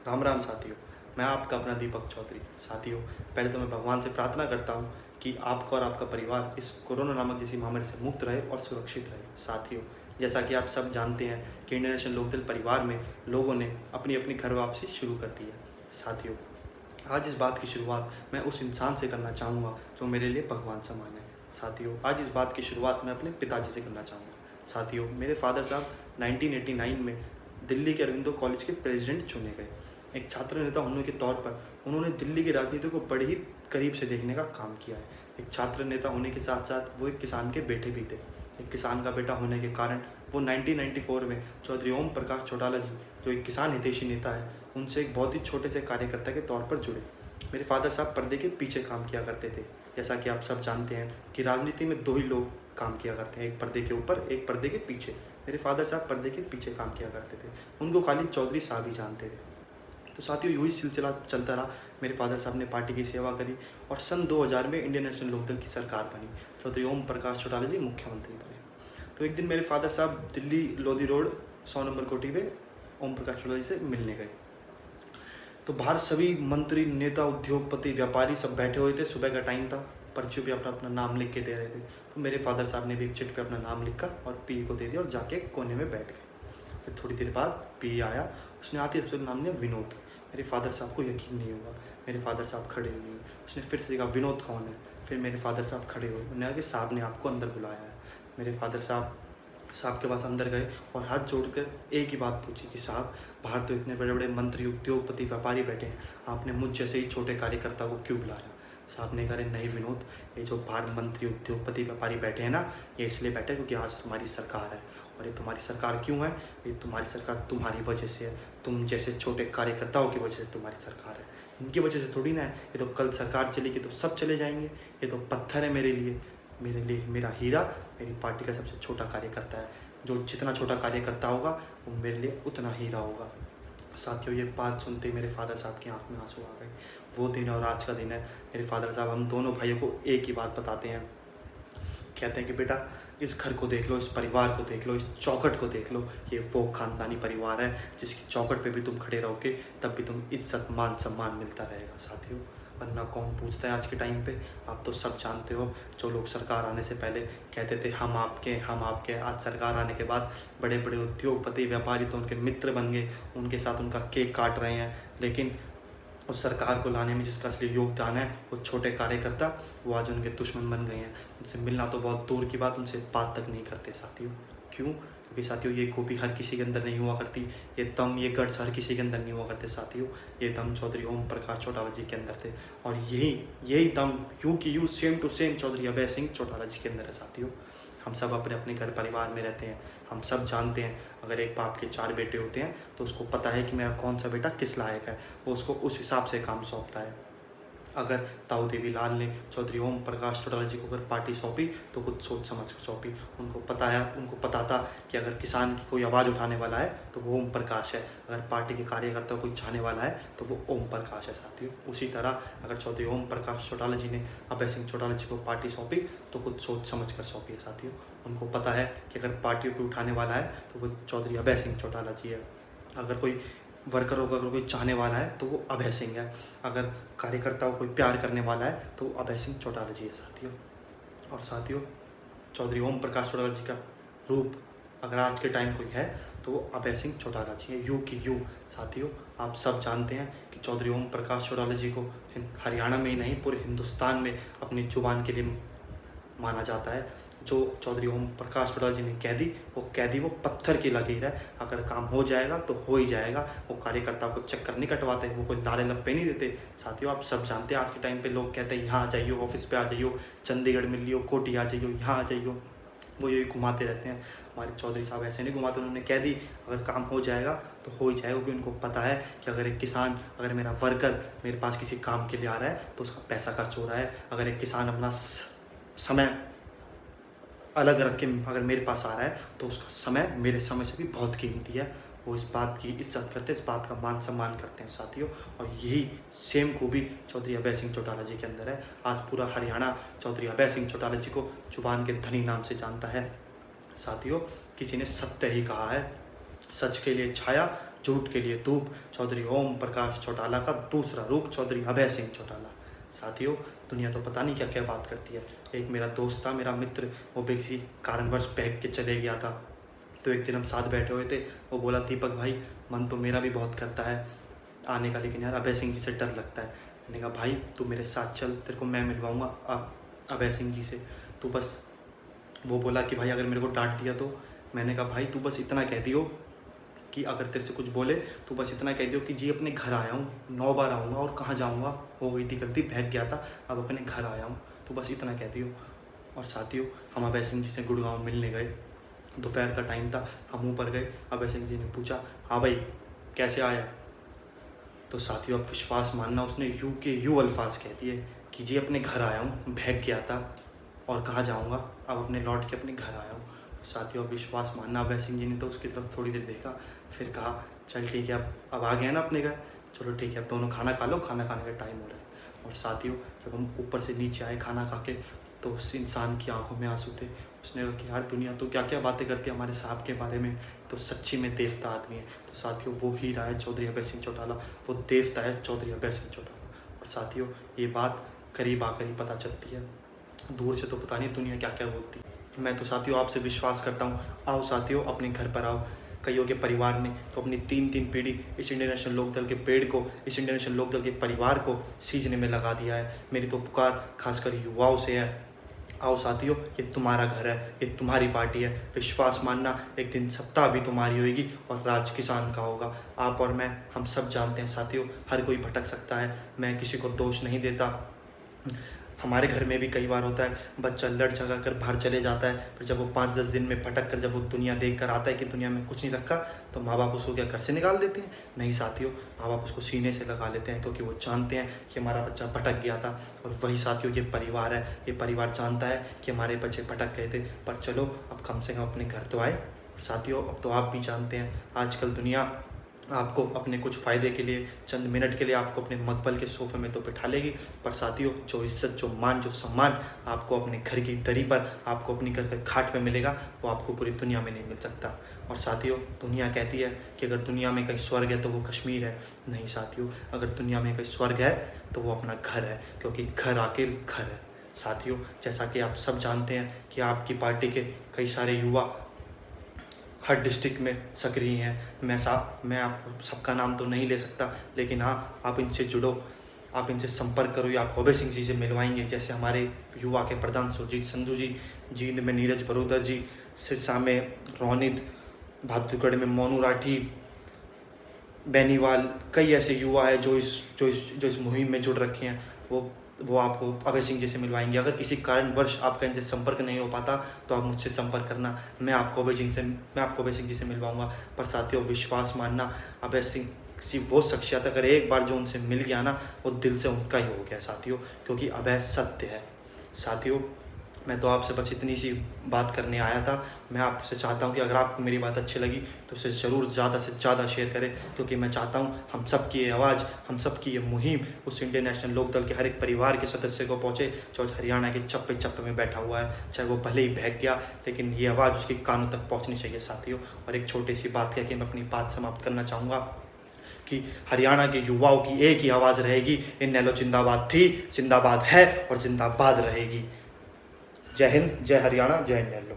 राम राम साथियों, मैं आपका अपना दीपक चौधरी। साथियों, पहले तो मैं भगवान से प्रार्थना करता हूँ कि आपका और आपका परिवार इस कोरोना नामक जैसी महामारी से मुक्त रहे और सुरक्षित रहे। साथियों, जैसा कि आप सब जानते हैं कि इंडियन नेशनल लोकदल परिवार में लोगों ने अपनी अपनी घर वापसी शुरू कर दी है। साथियों, आज इस बात की शुरुआत मैं उस इंसान से करना चाहूँगा जो मेरे लिए भगवान समान है। साथियों, आज इस बात की शुरुआत मैं अपने पिताजी से करना चाहूँगा। साथियों, मेरे फादर साहब 1989 में दिल्ली के अरविंदो कॉलेज के प्रेसिडेंट चुने गए। एक छात्र नेता होने के तौर पर उन्होंने दिल्ली की राजनीति को बड़े ही करीब से देखने का काम किया है। एक छात्र नेता होने के साथ साथ वो एक किसान के बेटे भी थे। एक किसान का बेटा होने के कारण वो 1994 में चौधरी ओम प्रकाश चौटाला जी, जो एक किसान हितैषी नेता है, उनसे एक बहुत ही छोटे से कार्यकर्ता के तौर पर जुड़े। मेरे फादर साहब पर्दे के पीछे काम किया करते थे। जैसा कि आप सब जानते हैं कि राजनीति में दो ही लोग काम किया करते हैं, एक पर्दे के ऊपर, एक पर्दे के पीछे। मेरे फादर साहब पर्दे के पीछे काम किया करते थे, उनको खाली चौधरी साहब ही जानते थे। तो साथियों, यूँ ही सिलसिला चलता रहा। मेरे फादर साहब ने पार्टी की सेवा करी और सन 2000 में इंडियन नेशनल लोकदल की सरकार बनी। चौधरी ओम प्रकाश चौटाला जी मुख्यमंत्री बने। तो एक दिन मेरे फादर साहब दिल्ली लोधी रोड 100 नंबर कोठी पे ओम प्रकाश चौटाला जी से मिलने गए। तो बाहर सभी मंत्री, नेता, उद्योगपति, व्यापारी सब बैठे हुए थे। सुबह का टाइम था, पर्चियों पे अपना अपना नाम लिख के दे रहे थे। तो मेरे फादर साहब ने भी एक चिट पे अपना नाम लिखा और पी को दे दिया और जाके कोने में बैठ गए। फिर थोड़ी देर बाद पी आया, उसने आते ही नाम लिया विनोद। मेरे फादर साहब को यकीन नहीं हुआ। मेरे फादर साहब खड़े हुए नहीं, उसने फिर से कहा विनोद कौन है। फिर मेरे फादर साहब खड़े हुए, उन्होंने कहा कि साहब ने आपको अंदर बुलाया है। मेरे फादर साहब के पास अंदर गए और हाथ जोड़कर एक ही बात पूछी कि साहब, बाहर तो इतने बड़े बड़े मंत्री, उद्योगपति, व्यापारी बैठे हैं, आपने मुझ जैसे ही छोटे कार्यकर्ता को क्यों बुलाया। साहब ने कहा, नहीं विनोद, ये जो बाहर मंत्री, उद्योगपति, व्यापारी बैठे हैं ना, ये इसलिए बैठे क्योंकि आज तुम्हारी सरकार है। और ये तुम्हारी सरकार क्यों है? ये तुम्हारी सरकार तुम्हारी वजह से है, तुम जैसे छोटे कार्यकर्ताओं की वजह से तुम्हारी सरकार है, इनकी वजह से थोड़ी ना है। ये तो कल सरकार चलेगी तो सब चले जाएंगे। ये तो पत्थर है मेरे लिए मेरा हीरा, मेरी पार्टी का सबसे छोटा कार्यकर्ता है। जो जितना छोटा कार्यकर्ता होगा वो मेरे लिए उतना हीरा होगा। साथियों, ये बात सुनते ही मेरे फादर साहब की आंख में आंसू आ गए। वो दिन और आज का दिन है। मेरे फादर साहब हम दोनों भाइयों को एक ही बात बताते हैं, कहते हैं कि बेटा, इस घर को देख लो, इस परिवार को देख लो, इस चौखट को देख लो। ये वो खानदानी परिवार है जिसकी चौखट पे भी तुम खड़े रहोगे तब भी तुम इज्जत, मान सम्मान मिलता रहेगा। साथियों, वरना कौन पूछता है आज के टाइम पे। आप तो सब जानते हो, जो लोग सरकार आने से पहले कहते थे हम आपके, आज सरकार आने के बाद बड़े बड़े उद्योगपति, व्यापारी तो उनके मित्र बन गए, उनके साथ उनका केक काट रहे हैं। लेकिन उस सरकार को लाने में जिसका असली योगदान है वो छोटे कार्यकर्ता, वो आज उनके दुश्मन बन गए हैं। उनसे मिलना तो बहुत दूर की बात, उनसे बात तक नहीं करते। साथियों, क्यों? क्योंकि साथियों, ये खूबी हर किसी के अंदर नहीं हुआ करती, ये दम, ये गट्स हर किसी के अंदर नहीं हुआ करते। साथियों, ये दम चौधरी ओम प्रकाश चौटाला जी के अंदर थे और यही दम यूँ की यूँ, same to same Chaudhary Abhay Singh Chautala जी के अंदर है। साथियों, हम सब अपने अपने घर परिवार में रहते हैं। हम सब जानते हैं, अगर एक बाप के 4 बेटे होते हैं तो उसको पता है कि मेरा कौन सा बेटा किस लायक है, वो उसको उस हिसाब से काम सौंपता है। अगर ताऊ देवी लाल ने चौधरी ओम प्रकाश चौटाला जी को अगर पार्टी सौंपी तो कुछ सोच समझ कर सौंपी। उनको पता था कि अगर किसान की कोई आवाज़ उठाने वाला है तो वो ओम प्रकाश है, अगर पार्टी के कार्यकर्ता कोई चाहने वाला है तो वो ओम प्रकाश है। साथियों, उसी तरह अगर चौधरी ओम प्रकाश चौटाला जी ने अभय सिंह चौटाला जी को पार्टी सौंपी तो कुछ सोच समझ कर सौंपी है। साथियों, उनको पता है कि अगर पार्टियों को उठाने वाला है तो वो चौधरी अभय सिंह चौटाला जी है। अगर कोई वर्कर होगा, अगर कोई चाहने वाला है तो वो अभय सिंह है। अगर कार्यकर्ता को कोई प्यार करने वाला है तो वो अभय सिंह चौटाला जी है। साथियों, और साथियों, चौधरी ओम प्रकाश चौटाला जी का रूप अगर आज के टाइम कोई है तो वो अभय सिंह चौटाला जी है, यूँ की यूँ। साथियों, आप सब जानते हैं कि चौधरी ओम प्रकाश चौटाला जी को हरियाणा में ही नहीं पूरे हिंदुस्तान में अपनी जुबान के लिए माना जाता है। जो चौधरी ओम प्रकाश चौटाला जी ने कह दी वो पत्थर की लकीर है। अगर काम हो जाएगा तो हो ही जाएगा। वो कार्यकर्ता को चक्कर नहीं कटवाते, वो कोई नारे लप्पे नहीं देते। साथियों, आप सब जानते हैं आज के टाइम पे लोग कहते हैं यहाँ आ जाइयो, ऑफिस पे आ जाइयो, चंडीगढ़ मिल लियो, कोठी आ जाइयो, यहाँ आ जाइयो, वो यही घुमाते रहते हैं। हमारे चौधरी साहब ऐसे नहीं घुमाते। उन्होंने कह दी अगर काम हो जाएगा तो हो ही जाएगा, क्योंकि उनको पता है कि अगर एक किसान, अगर मेरा वर्कर मेरे पास किसी काम के लिए आ रहा है तो उसका पैसा खर्च हो रहा है। अगर एक किसान अपना समय अलग रख के अगर मेरे पास आ रहा है तो उसका समय मेरे समय से भी बहुत कीमती है। वो इस बात की इज्जत करते हैं, इस बात का मान सम्मान करते हैं। साथियों, और यही सेम खूबी चौधरी अभय सिंह चौटाला जी के अंदर है। आज पूरा हरियाणा चौधरी अभय सिंह चौटाला जी को जुबान के धनी नाम से जानता है। साथियों, किसी ने सत्य ही कहा है, सच के लिए छाया, झूठ के लिए धूप, चौधरी ओम प्रकाश चौटाला का दूसरा रूप चौधरी अभय सिंह चौटाला। साथियों, दुनिया तो पता नहीं क्या क्या बात करती है। एक मेरा दोस्त था, मेरा मित्र, वो किसी कारणवश बहक के चले गया था। तो एक दिन हम साथ बैठे हुए थे, वो बोला, दीपक भाई, मन तो मेरा भी बहुत करता है आने का, लेकिन यार अभय सिंह जी से डर लगता है। मैंने कहा, भाई तू मेरे साथ चल, तेरे को मैं मिलवाऊंगा अभय सिंह जी से, तू बस। वो बोला कि भाई अगर मेरे को डांट दिया तो। मैंने कहा, भाई तू बस इतना कह दियो कि अगर तेरे से कुछ बोले तो बस इतना कह दियो कि जी अपने घर आया हूँ, 9 बार आऊँगा और कहाँ जाऊँगा, हो गई थी गलती, बहक गया था, अब अपने घर आया हूँ, तो बस इतना कह दियो। और साथियों, हम अभय सिंह जी से गुड़गांव मिलने गए। दोपहर का टाइम था, हम ऊपर गए। अभय सिंह जी ने पूछा, हाँ भाई कैसे आया? तो साथियों, अब विश्वास मानना, उसने यू के यू अल्फाज कह दिए कि जी अपने घर आया हूँ, बहक गया था और कहाँ जाऊँगा, अब अपने लौट के अपने घर आया हूँ। साथियों, अब विश्वास मानना, अभय सिंह जी ने तो उसकी तरफ थोड़ी देर देखा, फिर कहा, चल ठीक है, अब आ गया ना अपने घर, चलो ठीक है, अब दोनों खाना खा लो, खाना खाने का टाइम हो रहा है। और साथियों, जब हम ऊपर से नीचे आए खाना खा के, तो उस इंसान की आंखों में आंसू थे। उसने कहा कि यार दुनिया तो क्या क्या बातें करती है हमारे साहब के बारे में, तो सच्ची में देवता आदमी है। तो साथियों, वो हीरा है चौधरी अभय सिंह चौटाला, वो देवता है चौधरी अभय सिंह चौटाला। और साथियों, ये बात करीब आकर ही पता चलती है, दूर से तो पता नहीं दुनिया क्या क्या बोलती है। मैं तो साथियों आपसे विश्वास करता हूँ, आओ साथियों अपने घर पर आओ। कईयों के परिवार ने तो अपनी 3 पीढ़ी इस इंडियन नेशनल लोकदल के पेड़ को, इस इंडियन नेशनल लोकदल के परिवार को सींचने में लगा दिया है। मेरी तो पुकार खासकर युवाओं से है, आओ साथियों, ये तुम्हारा घर है, ये तुम्हारी पार्टी है। विश्वास मानना, एक दिन सत्ता भी तुम्हारी होगी और राज किसान का होगा। आप और मैं, हम सब जानते हैं साथियों, हर कोई भटक सकता है, मैं किसी को दोष नहीं देता। हमारे घर में भी कई बार होता है, बच्चा लड़ झगड़ कर बाहर चले जाता है, फिर जब वो 5-10 दिन में भटक कर जब वो दुनिया देख कर आता है कि दुनिया में कुछ नहीं रखा, तो माँ बाप उसको क्या घर से निकाल देते हैं? नहीं साथियों, माँ बाप उसको सीने से लगा लेते हैं, क्योंकि वो जानते हैं कि हमारा बच्चा भटक गया था। और वही साथियों ये परिवार है, ये परिवार जानता है कि हमारे बच्चे भटक गए थे, पर चलो अब कम से कम अपने घर तो आए। साथियों, अब तो आप भी जानते हैं, आजकल दुनिया आपको अपने कुछ फ़ायदे के लिए, चंद मिनट के लिए आपको अपने मकबल के सोफ़े में तो बिठा लेगी, पर साथियों जो इज़्ज़त, जो मान, जो सम्मान आपको अपने घर की दरी पर, आपको अपनी घर के खाट पे मिलेगा, वो आपको पूरी दुनिया में नहीं मिल सकता। और साथियों, दुनिया कहती है कि अगर दुनिया में कहीं स्वर्ग है तो वो कश्मीर है। नहीं साथियों, अगर दुनिया में कहीं स्वर्ग है तो वो अपना घर है, क्योंकि घर आखिर घर है। साथियों, जैसा कि आप सब जानते हैं कि आपकी पार्टी के कई सारे युवा हर डिस्ट्रिक्ट में सक्रिय हैं। मैं आपको सबका नाम तो नहीं ले सकता, लेकिन हाँ, आप इनसे जुड़ो, आप इनसे संपर्क करो, या आपको अभय सिंह जी से मिलवाएंगे। जैसे हमारे युवा के प्रधान सुरजीत संधू जी, जींद में नीरज बरोदर जी, सिरसा में रोनित, भादुगढ़ में मोनू राठी, बेनीवाल, कई ऐसे युवा है जो इस मुहिम में जुड़ रखे हैं। वो आपको अभय सिंह जी से मिलवाएंगे। अगर किसी कारणवश आपका इनसे संपर्क नहीं हो पाता तो आप मुझसे संपर्क करना, मैं आपको अभय सिंह जी से मिलवाऊंगा। पर साथियों, विश्वास मानना, अभय सिंह किसी वो शख्सियत, अगर एक बार जो उनसे मिल गया ना, वो दिल से उनका ही हो गया साथियों, क्योंकि अभय सत्य है। साथियों, मैं तो आपसे बस इतनी सी बात करने आया था। मैं आपसे चाहता हूं कि अगर आपको मेरी बात अच्छी लगी तो उसे ज़रूर ज़्यादा से ज़्यादा शेयर करें, क्योंकि मैं चाहता हूं हम सब की ये आवाज़, हम सब की ये मुहिम उस इंडियन नेशनल लोकदल के हर एक परिवार के सदस्य को पहुंचे, जो हरियाणा के चप्पे चप्पे में बैठा हुआ है, चाहे वो भले ही बहक गया, लेकिन ये आवाज़ उसके कानों तक पहुँचनी चाहिए साथियों। और एक छोटी सी बात कह के मैं अपनी बात समाप्त करना चाहूँगा कि हरियाणा के युवाओं की एक ही आवाज़ रहेगी, इनेलो जिंदाबाद थी, जिंदाबाद है और जिंदाबाद रहेगी। जय हिंद, जय हरियाणा, जय इनेलो।